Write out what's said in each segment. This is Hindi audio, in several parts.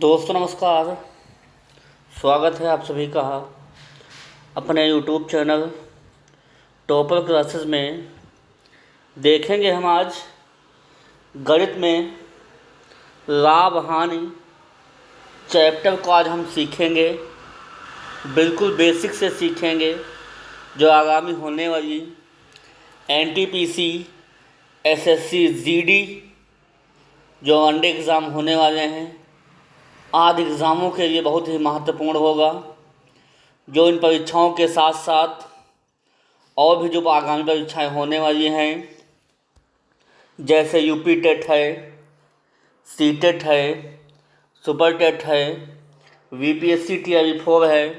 दोस्तों नमस्कार। स्वागत है आप सभी का अपने यूट्यूब चैनल टॉपर क्लासेस में। देखेंगे हम आज गणित में लाभ हानि चैप्टर को आज हम सीखेंगे। बिल्कुल बेसिक से सीखेंगे, जो आगामी होने वाली एनटीपीसी एसएससी जीडी जो वनडे एग्ज़ाम होने वाले हैं, आदि एग्ज़ामों के लिए बहुत ही महत्वपूर्ण होगा। जो इन परीक्षाओं के साथ साथ और भी जो आगामी परीक्षाएं होने वाली हैं, जैसे यूपी टेट है, सी टेट है, सुपर टेट है, वीपीएससी TRV4 है,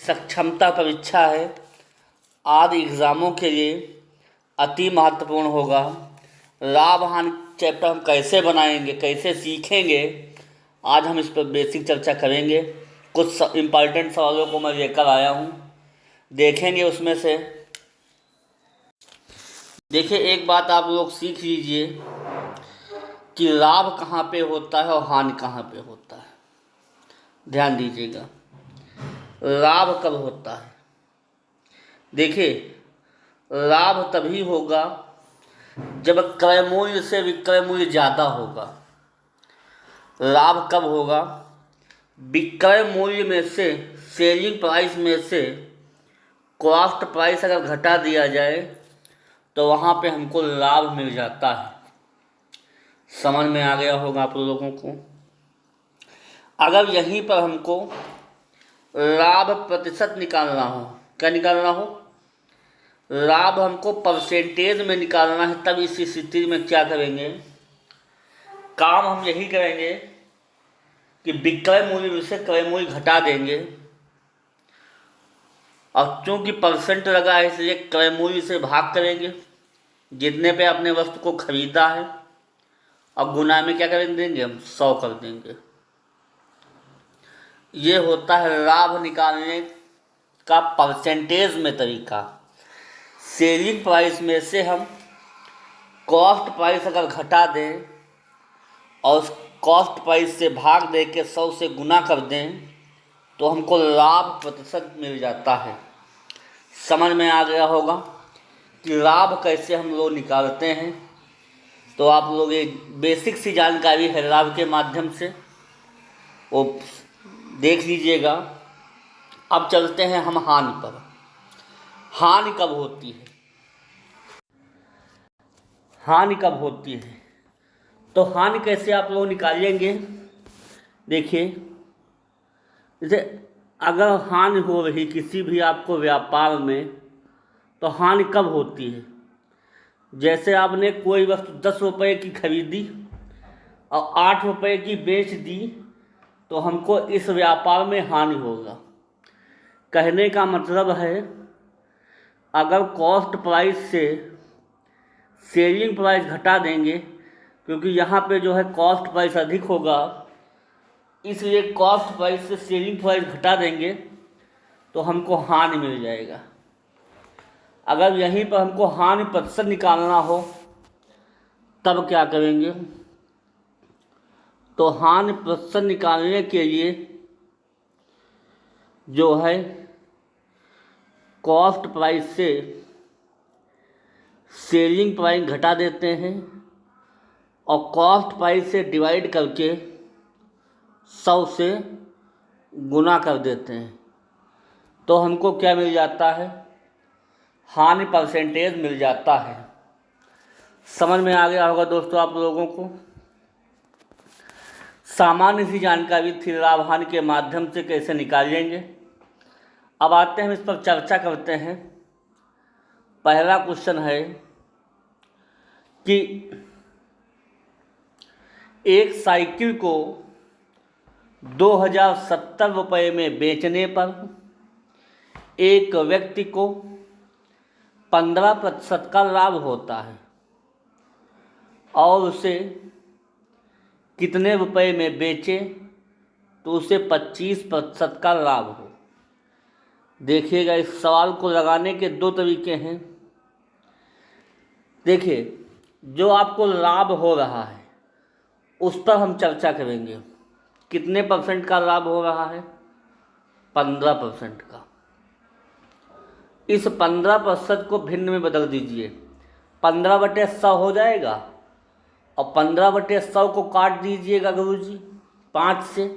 सक्षमता परीक्षा है, आदि एग्ज़ामों के लिए अति महत्वपूर्ण होगा। लाभ हानि चैप्टर हम कैसे बनाएंगे, कैसे सीखेंगे, आज हम इस पर बेसिक चर्चा करेंगे। कुछ इम्पॉर्टेंट सवालों को मैं लेकर आया हूँ, देखेंगे उसमें से। देखिए, एक बात आप लोग सीख लीजिए कि लाभ कहाँ पे होता है और हानि कहाँ पे होता है। ध्यान दीजिएगा, लाभ कब होता है। देखिए, लाभ तभी होगा जब क्रय मूल्य से विक्रय मूल्य ज़्यादा होगा। लाभ कब होगा? विक्रय मूल्य में से, सेलिंग प्राइस में से कॉस्ट प्राइस अगर घटा दिया जाए तो वहाँ पे हमको लाभ मिल जाता है। समझ में आ गया होगा आप लोगों को। अगर यहीं पर हमको लाभ प्रतिशत निकालना हो, क्या निकालना हो? लाभ हमको परसेंटेज में निकालना है, तब इस स्थिति में क्या करेंगे? काम हम यही करेंगे कि विक्रय मूल्य से क्रय मूल्य घटा देंगे, और चूँकि परसेंट लगा है इसलिए क्रय मूल्य से भाग करेंगे जितने पे अपने वस्तु को खरीदा है, और गुना में क्या कर देंगे? हम 100 कर देंगे। ये होता है लाभ निकालने का परसेंटेज में तरीका। सेलिंग प्राइस में से हम कॉस्ट प्राइस अगर घटा दें और उस कॉस्ट प्राइस से भाग दे के 100 से गुना कर दें तो हमको लाभ प्रतिशत मिल जाता है। समझ में आ गया होगा कि लाभ कैसे हम लोग निकालते हैं। तो आप लोग ये बेसिक सी जानकारी है लाभ के माध्यम से, वो देख लीजिएगा। अब चलते हैं हम हानि पर। हानि कब होती है? हानि कब होती है तो हानि कैसे आप लोग निकालेंगे? देखिए, जैसे अगर हानि हो रही किसी भी आपको व्यापार में, तो हानि कब होती है? जैसे आपने कोई वस्तु 10 रुपये की खरीदी और 8 रुपये की बेच दी, तो हमको इस व्यापार में हानि होगा। कहने का मतलब है, अगर कॉस्ट प्राइस से सेलिंग प्राइस घटा देंगे, क्योंकि यहाँ पे जो है कॉस्ट प्राइस अधिक होगा, इसलिए कॉस्ट प्राइस से सेलिंग प्राइस घटा देंगे तो हमको हानि मिल जाएगा। अगर यहीं पर हमको हानि प्रतिशत निकालना हो तब क्या करेंगे? तो हानि प्रतिशत निकालने के लिए जो है कॉस्ट प्राइस से सेलिंग प्राइस घटा देते हैं और कॉस्ट प्राइस से डिवाइड करके 100 से गुना कर देते हैं, तो हमको क्या मिल जाता है? हानि परसेंटेज मिल जाता है। समझ में आ गया होगा दोस्तों आप लोगों को। सामान्य सी जानकारी थी लाभ हानि के माध्यम से कैसे निकालेंगे। अब आते हैं, हम इस पर चर्चा करते हैं। पहला क्वेश्चन है कि एक साइकिल को 2070 रुपये में बेचने पर एक व्यक्ति को 15% का लाभ होता है और उसे कितने रुपए में बेचे तो उसे 25% का लाभ हो। देखिएगा, इस सवाल को लगाने के दो तरीके हैं। देखिए, जो आपको लाभ हो रहा है उस पर हम चर्चा करेंगे। कितने परसेंट का लाभ हो रहा है? 15% का। इस 15% को भिन्न में बदल दीजिए। 15/100 हो जाएगा और 15/100 को काट दीजिएगा गुरुजी 5 से,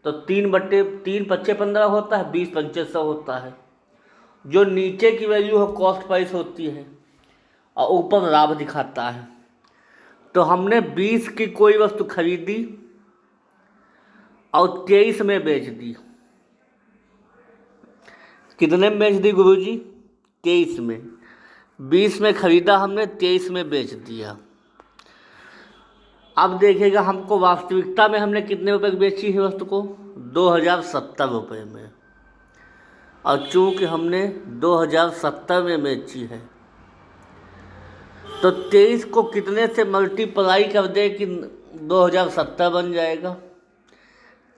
तो 3/3 = 15 होता है, 20/5 होता है। जो नीचे की वैल्यू है कॉस्ट प्राइस होती है और ऊपर लाभ दिखाता है। तो हमने 20 की कोई वस्तु खरीदी और 23 में बेच दी। कितने में बेच दी गुरुजी? 23 में। 20 में खरीदा हमने, 23 में बेच दिया। अब देखिएगा हमको वास्तविकता में हमने कितने रुपए की बेची है वस्तु को? 2070 में। और चूंकि हमने 2070 में बेची है तो 23 को कितने से मल्टीप्लाई कर दे कि 2070 बन जाएगा?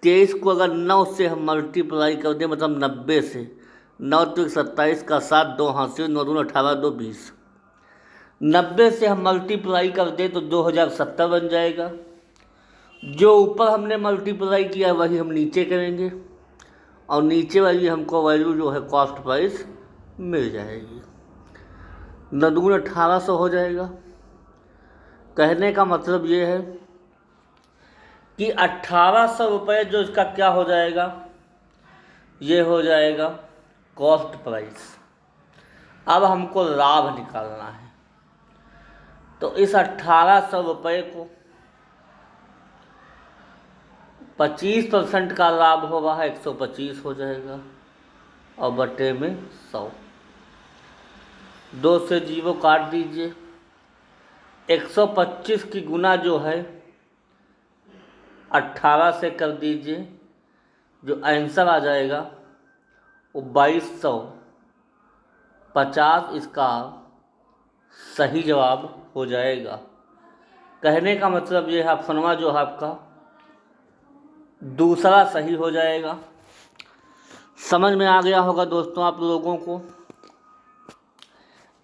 23 को अगर 9 से हम मल्टीप्लाई कर दें, मतलब 90 से, 9 तो 27 का 7, 2 हाथ 9 दूनी 18, 2 20, 90 से हम मल्टीप्लाई कर दें तो 2070 बन जाएगा। जो ऊपर हमने मल्टीप्लाई किया वही हम नीचे करेंगे और नीचे वाली हमको वैल्यू जो है कॉस्ट प्राइस मिल जाएगी। 9 दूनी 1800 हो जाएगा। कहने का मतलब ये है कि 1800 रुपये जो इसका क्या हो जाएगा, ये हो जाएगा कॉस्ट प्राइस। अब हमको लाभ निकालना है, तो इस 1800 रुपये को 25% का लाभ होगा, 125 हो जाएगा और बटे में 100। 2 से 0 काट दीजिए। 125 की गुना जो है 18 से कर दीजिए, जो आंसर आ जाएगा वो 2250 इसका सही जवाब हो जाएगा। कहने का मतलब ये है ऑप्शनवा जो है आपका दूसरा सही हो जाएगा। समझ में आ गया होगा दोस्तों आप लोगों को।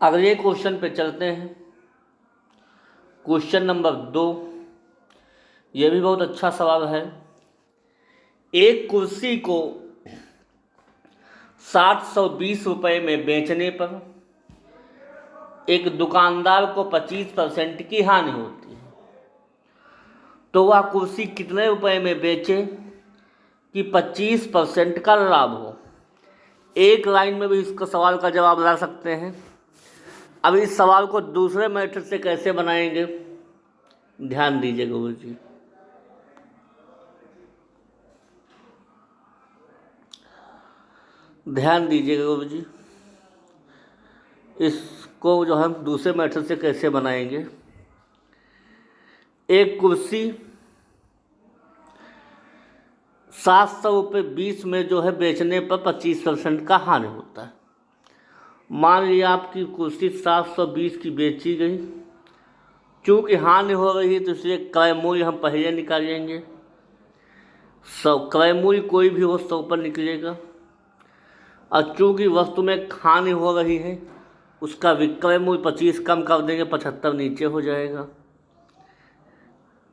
अगले क्वेश्चन पे चलते हैं। क्वेश्चन नंबर 2, ये भी बहुत अच्छा सवाल है। एक कुर्सी को 720 रुपये में बेचने पर एक दुकानदार को 25% की हानि होती है, तो वह कुर्सी कितने रुपए में बेचे कि 25% का लाभ हो? एक लाइन में भी इसका सवाल का जवाब ला सकते हैं। अब इस सवाल को दूसरे मेथड से कैसे बनाएंगे, ध्यान दीजिए गुरु जी। ध्यान दीजिएगा गुरु जी, इसको जो हम दूसरे मेथड से कैसे बनाएंगे। एक कुर्सी 700 रुपये 20 में जो है बेचने पर 25% का हानि होता है। मान लिया आपकी कुर्सी 720 की बेची गई, चूँकि हानि हो रही है तो इसलिए क्रय मूल्य हम पहले निकालेंगे। 100 क्रय मूल्य कोई भी हो 100 पर निकलेगा, और चूँकि वस्तु में हानि हो रही है उसका विक्रय मूल्य 25 कम कर देंगे, 75 नीचे हो जाएगा।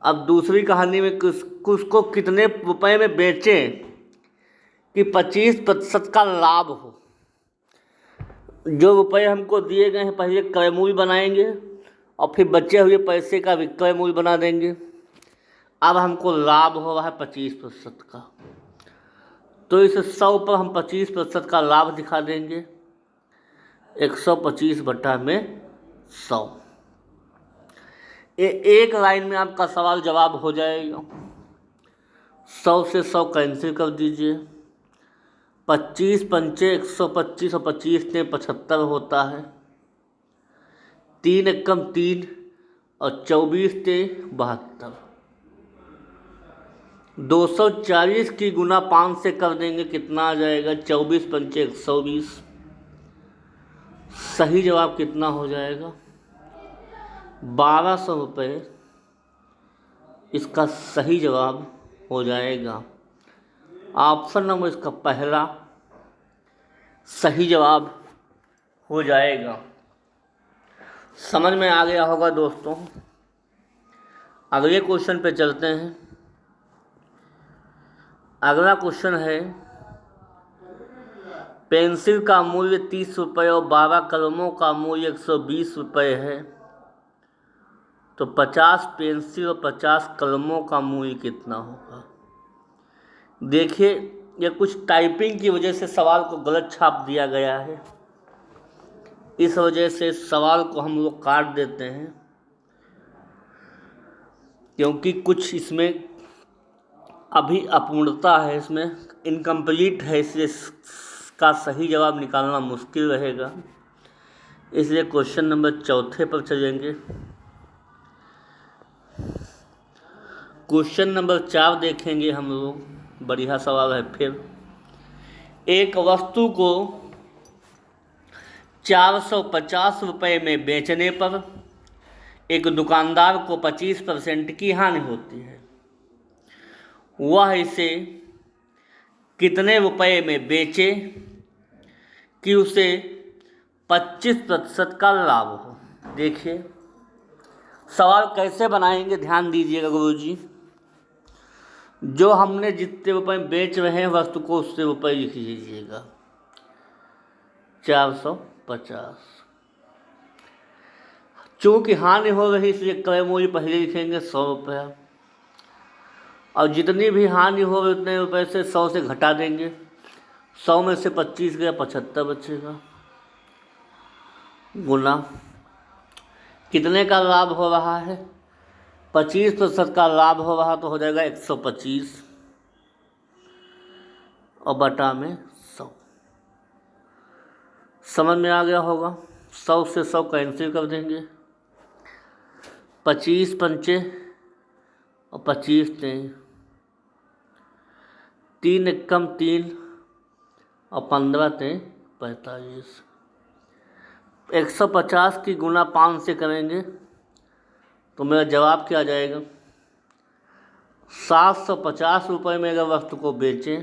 अब दूसरी कहानी में उसको कितने रुपए में बेचें कि 25% का लाभ हो। जो रुपए हमको दिए गए हैं पहले क्रय मूल्य बनाएंगे और फिर बचे हुए पैसे का विक्रय मूल्य बना देंगे। अब हमको लाभ हो रहा है 25% का, तो इस 100 पर हम 25% का लाभ दिखा देंगे। 125/100। एक लाइन में आपका सवाल जवाब हो जाएगा। 100 से 100 कैंसिल कर दीजिए। 25 पंचे 125 और 25 ने 75 होता है। 3 एकम 3 और 24 ने 72। 240 की गुना 5 से कर देंगे, कितना आ जाएगा? 24 पंचे 120। सही जवाब कितना हो जाएगा? 1200 रुपये इसका सही जवाब हो जाएगा। ऑप्शन नंबर इसका पहला सही जवाब हो जाएगा। समझ में आ गया होगा दोस्तों। अगले क्वेश्चन पे चलते हैं। अगला क्वेश्चन है, पेंसिल का मूल्य 30 रुपये और 12 कलमों का मूल्य 120 रुपये है, तो 50 पेंसिल और 50 कलमों का मूल्य कितना होगा। देखिए, ये कुछ टाइपिंग की वजह से सवाल को गलत छाप दिया गया है, इस वजह से सवाल को हम लोग काट देते हैं, क्योंकि कुछ इसमें अभी अपूर्णता है, इसमें इनकम्प्लीट है, इसलिए इसका सही जवाब निकालना मुश्किल रहेगा। इसलिए क्वेश्चन नंबर 4 पर चलेंगे। क्वेश्चन नंबर 4 देखेंगे हम लोग, बढ़िया सवाल है फिर। एक वस्तु को 450 रुपये में बेचने पर एक दुकानदार को 25% की हानि होती है। वह इसे कितने रुपये में बेचे कि उसे 25% का लाभ हो। देखिए, सवाल कैसे बनाएंगे, ध्यान दीजिएगा गुरुजी। जो हमने जितने रुपये बेच रहे हैं वस्तु को, उससे रुपये लिख लीजिएगा 450। चूँकि हानि हो रही इसलिए क्रय मूल्य पहले लिखेंगे 100 रुपया, और जितनी भी हानि हो रही उतने रुपये से 100 से घटा देंगे। 100 में से 25 गया, 75 बचेगा, गुना कितने का लाभ हो रहा है, 25% का लाभ हो रहा, तो हो जाएगा 125 और बटा में 100। समझ में आ गया होगा। 100 से 100 कैंसिल कर देंगे, 25 पंचे और 25 3, 3 एकम 3 और 15 3 45। 150 की गुना 5 से करेंगे तो मेरा जवाब क्या आ जाएगा, 750 रुपये में अगर वस्तु को बेचें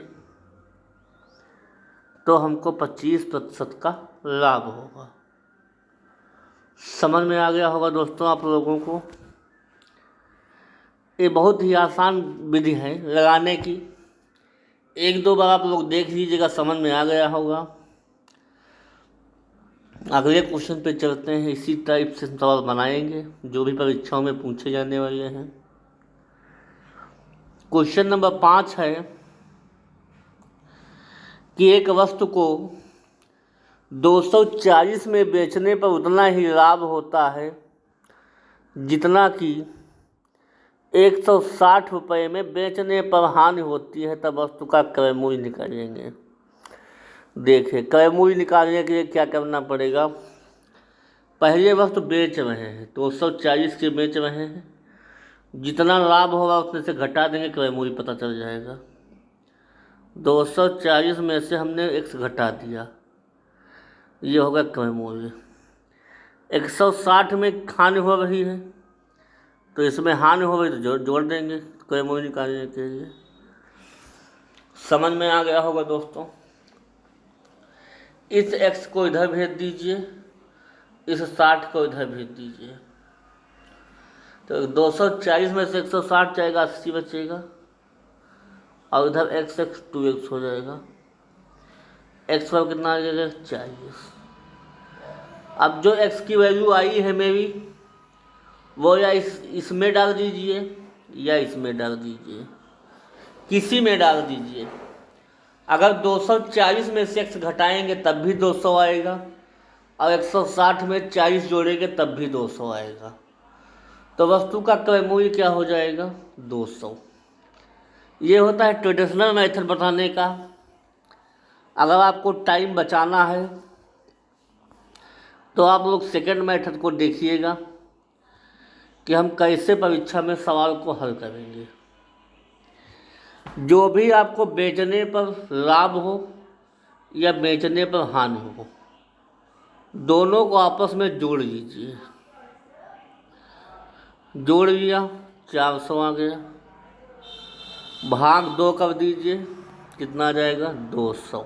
तो हमको 25% का लाभ होगा। समझ में आ गया होगा दोस्तों आप लोगों को। ये बहुत ही आसान विधि है लगाने की, 1-2 बार आप लोग देख लीजिएगा, समझ में आ गया होगा। अगले क्वेश्चन पे चलते हैं। इसी टाइप से सवाल बनाएंगे जो भी परीक्षाओं में पूछे जाने वाले हैं। क्वेश्चन नंबर 5 है कि एक वस्तु को 240 में बेचने पर उतना ही लाभ होता है जितना कि 160 रुपये में बेचने पर हानि होती है, तब वस्तु का क्रय मूल्य निकालेंगे। देखिए, क्रय मूल्य निकालने के लिए क्या करना पड़ेगा। पहले वस्तु बेच रहे हैं, 240 के बेच रहे हैं, जितना लाभ होगा उसमें से घटा देंगे, क्रय मूल्य पता चल जाएगा। 240 में से हमने 1 घटा दिया, ये होगा क्रय मूल्य। 160 में हानि हो रही है तो इसमें हानि हो रही तो जोड़ देंगे क्रय मूल्य निकालने के लिए। समझ में आ गया होगा दोस्तों। इस x को इधर भेज दीजिए, इस 60 को इधर भेज दीजिए, तो 240 में से 160 जाएगा, 80 बचेगा, और इधर x 2x हो जाएगा। x पर कितना आ जाएगा, 40। अब जो x की वैल्यू आई है मेरी, वो या इसमें डाल दीजिए या इसमें डाल दीजिए, किसी में डाल दीजिए। अगर 240 में से x घटाएंगे तब भी 200 आएगा, और 160 में 40 जोड़ेंगे तब भी 200 आएगा, तो वस्तु का क्रय मूल्य क्या हो जाएगा, 200। ये होता है ट्रेडिशनल मेथड बताने का। अगर आपको टाइम बचाना है तो आप लोग सेकंड मेथड को देखिएगा कि हम कैसे परीक्षा में सवाल को हल करेंगे। जो भी आपको बेचने पर लाभ हो या बेचने पर हानि हो, दोनों को आपस में जोड़ लीजिए। जोड़ लिया, 400 आ गया, भाग 2 कर दीजिए, कितना आ जाएगा, 200।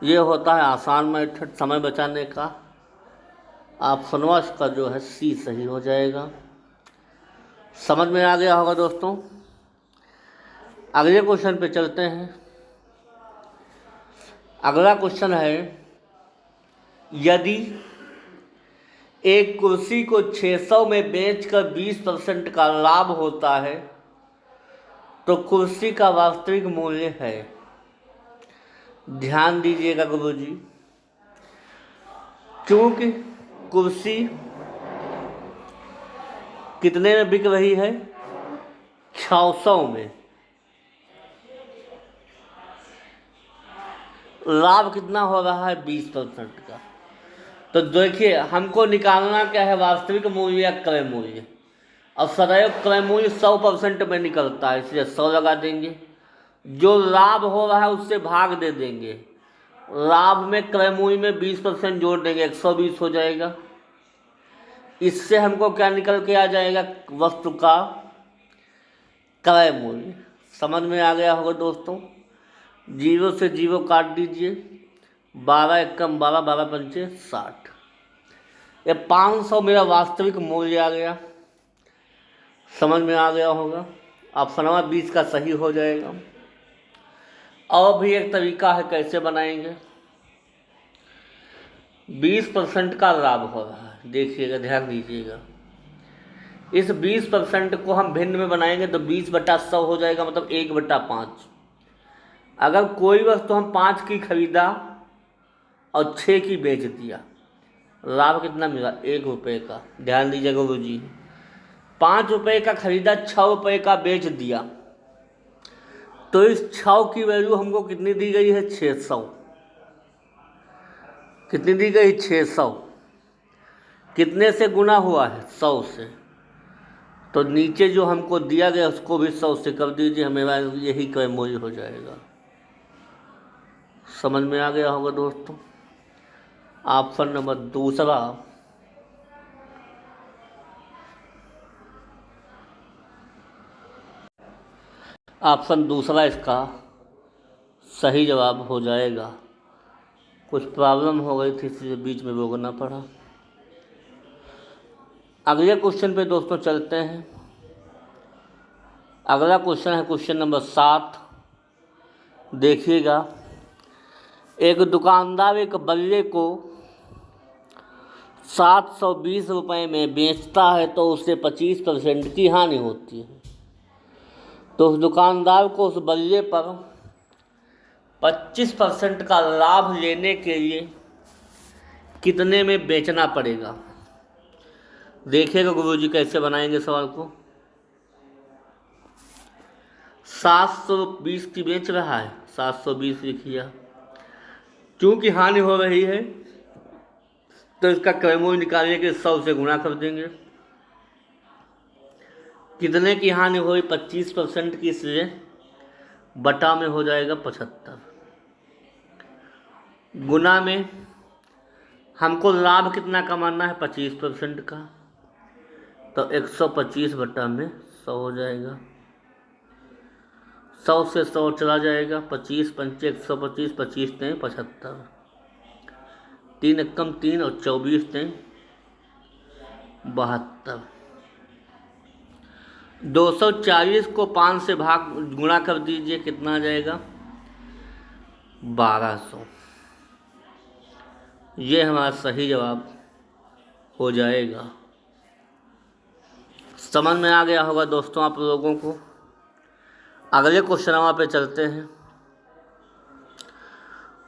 ये होता है आसान मेथड समय बचाने का। ऑप्शनवा का जो है सी सही हो जाएगा। समझ में आ गया होगा दोस्तों। अगले क्वेश्चन पे चलते हैं। अगला क्वेश्चन है, यदि एक कुर्सी को 600 में बेचकर 20% का लाभ होता है तो कुर्सी का वास्तविक मूल्य है। ध्यान दीजिएगा गुरुजी, क्योंकि कुर्सी कितने में बिक रही है? 600 में। लाभ कितना हो रहा है? 20% का। तो देखिए, हमको निकालना क्या है, वास्तविक मूल्य या क्रय मूल्य। अब सदैव क्रय मूल्य 100% में निकलता है, इसलिए 100 लगा देंगे। जो लाभ हो रहा है उससे भाग दे देंगे। लाभ में क्रय मूल्य में 20% जोड़ देंगे, 120 हो जाएगा। इससे हमको क्या निकल के आ जाएगा? वस्तु का क्रय मूल्य। समझ में आ गया होगा दोस्तों। 0 से 0 काट दीजिए, 12 एकम 12, 12 पंचे 60। ये 500 मेरा वास्तविक मूल्य आ गया। समझ में आ गया होगा। ऑप्शन नंबर 20 का सही हो जाएगा। और भी एक तरीका है कैसे बनाएंगे। 20% का लाभ हो रहा है, देखिएगा, ध्यान दीजिएगा। इस 20% को हम भिन्न में बनाएंगे तो 20/100 हो जाएगा, मतलब 1/5। अगर कोई वस्तु हम 5 की खरीदा और 6 की बेच दिया, लाभ कितना मिला? 1 रुपये का। ध्यान दीजिएगा गुरु जी, 5 रुपये का खरीदा, 6 रुपये का बेच दिया, तो इस 6 की वैल्यू हमको कितनी दी गई है? 600। कितनी दी गई? 600। कितने से गुना हुआ है? 100 से। तो नीचे जो हमको दिया गया उसको भी 100 से कर दीजिए, हमें यही क्रय मूल्य हो जाएगा। समझ में आ गया होगा दोस्तों। ऑप्शन नंबर दूसरा इसका सही जवाब हो जाएगा। कुछ प्रॉब्लम हो गई थी इसलिए बीच में रोकना पड़ा। अगले क्वेश्चन पे दोस्तों चलते हैं। अगला क्वेश्चन है क्वेश्चन नंबर 7। देखिएगा, एक दुकानदार एक बल्ले को 720 रुपये में बेचता है तो उसे 25% की हानि होती है। तो उस दुकानदार को उस बल्ले पर 25% का लाभ लेने के लिए कितने में बेचना पड़ेगा? देखिएगा गुरुजी कैसे बनाएंगे सवाल को। 720 की बेच रहा है, 720 लिखिए। क्योंकि हानि हो रही है तो इसका क्रय मूल्य निकालने के 100 से गुणा कर देंगे। कितने की हानि हुई? 25% की, इसलिए बटा में हो जाएगा 75। गुना में हमको लाभ कितना कमाना है? 25% का, तो 125 बटा में 100 हो जाएगा। 100 से 100 चला जाएगा, 25 पंचे 125, 25 तें 75, 3 एकम 3 और 24 तें 72। 240 को 5 से भाग गुणा कर दीजिए, कितना आ जाएगा? 1200। ये हमारा सही जवाब हो जाएगा। समझ में आ गया होगा दोस्तों आप लोगों को। अगले क्वेश्चन नंबर पे चलते हैं।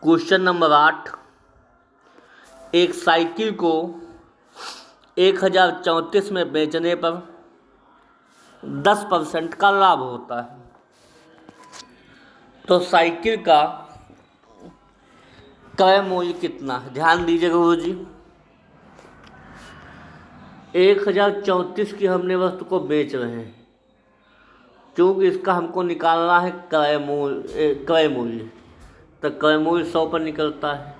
Question number 8। एक साइकिल को 1034 में बेचने पर 10% का लाभ होता है। तो साइकिल का क्रय मूल्य कितना है? ध्यान दीजिएगा गुरुजी, 1034 की हमने वस्तु को बेच रहे हैं, क्योंकि इसका हमको निकालना है क्रय मूल्य। तो क्रय मूल्य 100 पर निकलता है।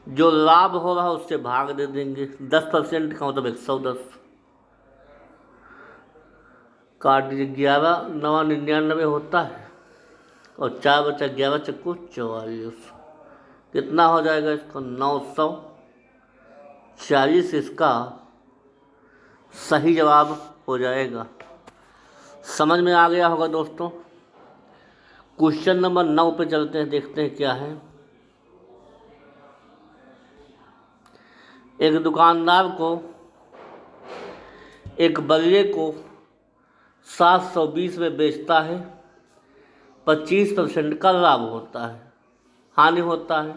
जो लाभ हो रहा है उससे भाग दे देंगे, 10% का मतलब 110। काट दीजिए, 11 9 99 होता है और 4 बचा 11 चक्कू 44। कितना हो जाएगा इसका? 940 इसका सही जवाब हो जाएगा। समझ में आ गया होगा दोस्तों। क्वेश्चन नंबर 9 पे चलते हैं, देखते हैं क्या है। एक दुकानदार को एक बल्ले को 720 में बेचता है, 25% का लाभ होता है, हानि होता है।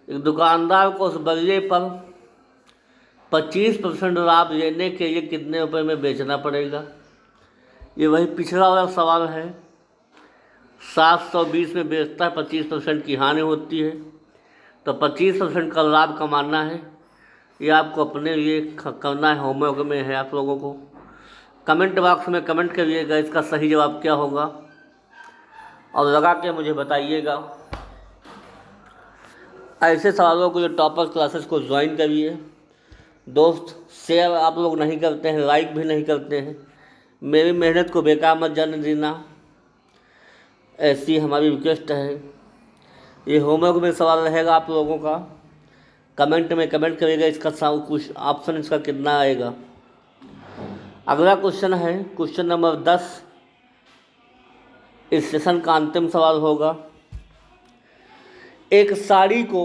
एक दुकानदार को उस बल्ले पर 25% लाभ लेने के लिए कितने रुपए में बेचना पड़ेगा। ये वही पिछला वाला सवाल है। 720 में बेचता है, 25% की हानि होती है, तो 25% का लाभ कमाना है। ये आपको अपने लिए करना है, होमवर्क में है आप लोगों को। कमेंट बॉक्स में कमेंट करिएगा इसका सही जवाब क्या होगा, और लगा के मुझे बताइएगा। ऐसे सवालों को जो टॉपर क्लासेस को ज्वाइन करिए। दोस्त, शेयर आप लोग नहीं करते हैं, लाइक भी नहीं करते हैं, मेरी मेहनत को बेकार मत जाने देना, ऐसी हमारी रिक्वेस्ट है। ये होमवर्क में सवाल रहेगा आप लोगों का, कमेंट में कमेंट करिएगा इसका कुछ ऑप्शन इसका कितना आएगा। अगला क्वेश्चन है क्वेश्चन नंबर 10, इस सेशन का अंतिम सवाल होगा। एक साड़ी को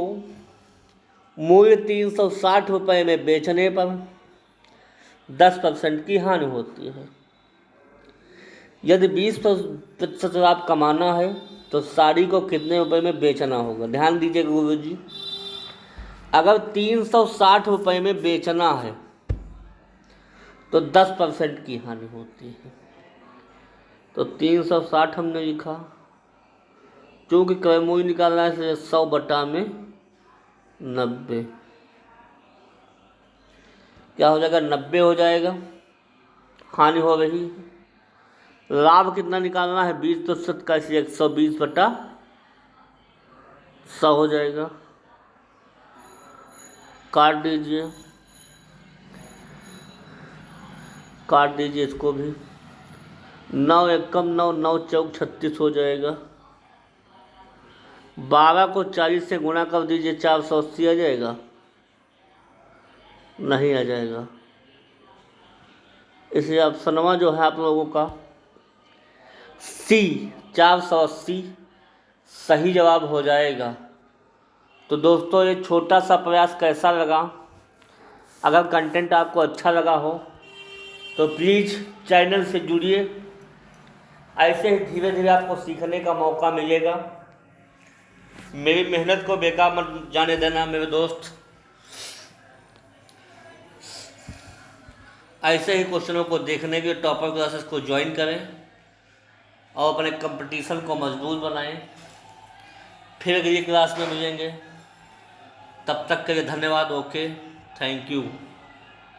मूल्य 360 रुपये में बेचने पर 10% की हानि होती है। यदि 20% लाभ कमाना है तो साड़ी को कितने रुपए में बेचना होगा। ध्यान दीजिएगा गुरु जी, अगर 360 रुपये में बेचना है तो 10% की हानि होती है। तो 360 हमने लिखा, चूँकि क्रय मूल्य निकालना है 100 बटा में 90, क्या हो जाएगा, 90 हो जाएगा। हानि हो रही है। लाभ कितना निकालना है, 20% का, इसलिए 120 बटा 100 हो जाएगा। काट दीजिए, काट दीजिए इसको भी। 9 एकम 9, 9 चौक 36 हो जाएगा। 12 को 40 से गुणा कर दीजिए, 480 आ जाएगा, नहीं आ जाएगा। इसलिए ऑप्शनवा जो है आप लोगों का सी 480 सही जवाब हो जाएगा। तो दोस्तों, ये छोटा सा प्रयास कैसा लगा? अगर कंटेंट आपको अच्छा लगा हो तो प्लीज़ चैनल से जुड़िए। ऐसे ही धीरे धीरे आपको सीखने का मौका मिलेगा। मेरी मेहनत को बेकार मत जाने देना मेरे दोस्त। ऐसे ही क्वेश्चनों को देखने के टॉपर क्लासेस को ज्वाइन करें और अपने कंपटीशन को मजबूत बनाएं। फिर अगली क्लास में मिलेंगे, तब तक के लिए धन्यवाद। Okay, thank you.